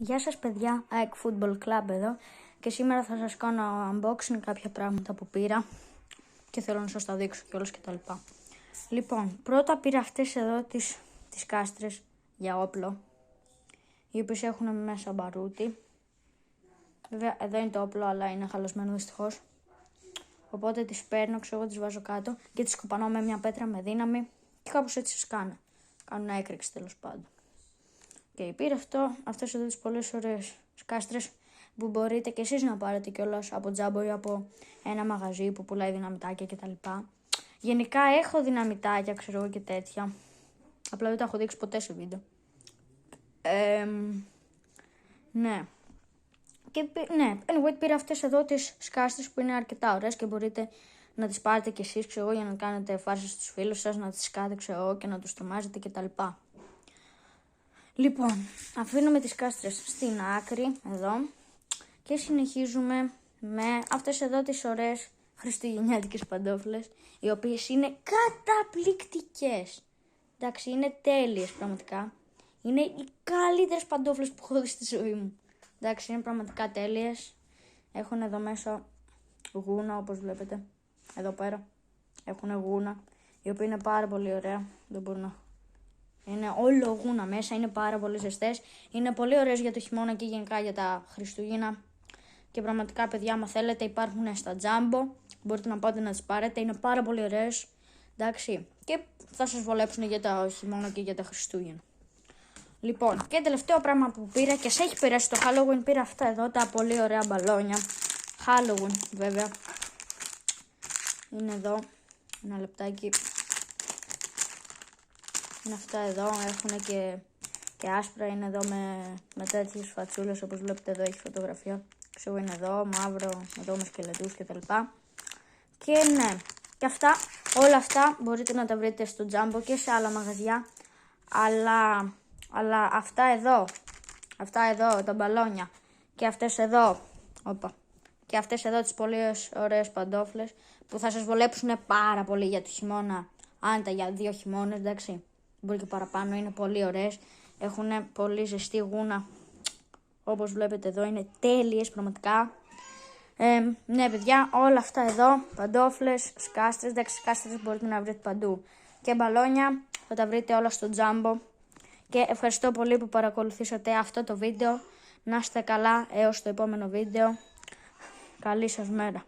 Γεια σας παιδιά, ΑΕΚ Football Club εδώ και σήμερα θα σας κάνω unboxing κάποια πράγματα που πήρα και θέλω να σας τα δείξω κιόλας και τα λοιπά. Λοιπόν, πρώτα πήρα αυτές εδώ τις κάστρες για όπλο, οι οποίες έχουν μέσα μπαρούτι. Βέβαια εδώ είναι το όπλο, αλλά είναι χαλασμένο δυστυχώς. Οπότε τις παίρνω, εγώ τις βάζω κάτω και τις κοπανώ με μια πέτρα με δύναμη και κάπως έτσι σκάνε. Κάνουν έκρηξη τέλος πάντων. Και πήρα αυτές εδώ τις πολλές ωραίες κάστρες που μπορείτε και εσείς να πάρετε κιόλας από τζάμπο ή από ένα μαγαζί που πουλάει δυναμητάκια κτλ. Γενικά έχω δυναμητάκια, ξέρω εγώ και τέτοια. Απλά δεν τα έχω δείξει ποτέ σε βίντεο. Ναι. Και ναι, anyway, πήρα αυτές εδώ τις σκάστρες που είναι αρκετά ωραίες και μπορείτε να τις πάρετε κι εσείς, ξέρω εγώ, για να κάνετε φάρσες στους φίλους σας, να τις σκάτε, ξέρω εγώ, και να τους τρομάζετε κτλ. Λοιπόν, αφήνουμε τις κάστρες στην άκρη, εδώ, και συνεχίζουμε με αυτές εδώ τις ωραίες χριστουγεννιάτικες παντόφλες, οι οποίες είναι καταπληκτικές. Εντάξει, είναι τέλειες πραγματικά. Είναι οι καλύτερες παντόφλες που έχω δει στη ζωή μου. Εντάξει, είναι πραγματικά τέλειες. Έχουν εδώ μέσα γούνα, όπως βλέπετε. Εδώ πέρα έχουν γούνα, η οποία είναι πάρα πολύ ωραία. Δεν μπορώ να... Είναι όλο γούνα μέσα, είναι πάρα πολύ ζεστές. Είναι πολύ ωραίες για το χειμώνα και γενικά για τα Χριστούγεννα. Και πραγματικά, παιδιά, άμα θέλετε, υπάρχουν στα Jumbo. Μπορείτε να πάτε να τις πάρετε. Είναι πάρα πολύ ωραίες. Εντάξει. Και θα σας βολέψουν για το χειμώνα και για τα Χριστούγεννα. Λοιπόν, και τελευταίο πράγμα που πήρα και σε έχει περάσει το Halloween, πήρα αυτά εδώ τα πολύ ωραία μπαλόνια. Halloween, βέβαια. Είναι εδώ. Ένα λεπτάκι. Είναι αυτά εδώ, έχουν και άσπρα, είναι εδώ με τέτοιες φατσούλες, όπως βλέπετε εδώ έχει φωτογραφία. Ξέρω είναι εδώ, μαύρο, εδώ με σκελετούς κτλ. Και ναι, και όλα αυτά μπορείτε να τα βρείτε στο Jumbo και σε άλλα μαγαζιά. Αλλά αυτά εδώ, τα μπαλόνια και αυτές εδώ, και αυτές εδώ τις πολύ ωραίες παντόφλες που θα σας βολέψουν πάρα πολύ για το χειμώνα, άνετα για 2 χειμώνες, εντάξει. Μπορεί και παραπάνω, είναι πολύ ωραίες. Έχουν πολύ ζεστή γούνα. Όπως βλέπετε εδώ είναι τέλειες πραγματικά. Ναι παιδιά, όλα αυτά εδώ, παντόφλες, σκάστρες. Εντάξει, σκάστρες μπορείτε να βρείτε παντού. Και μπαλόνια θα τα βρείτε όλα στο Jumbo. Και ευχαριστώ πολύ που παρακολουθήσατε αυτό το βίντεο. Να είστε καλά έως το επόμενο βίντεο. Καλή σας μέρα.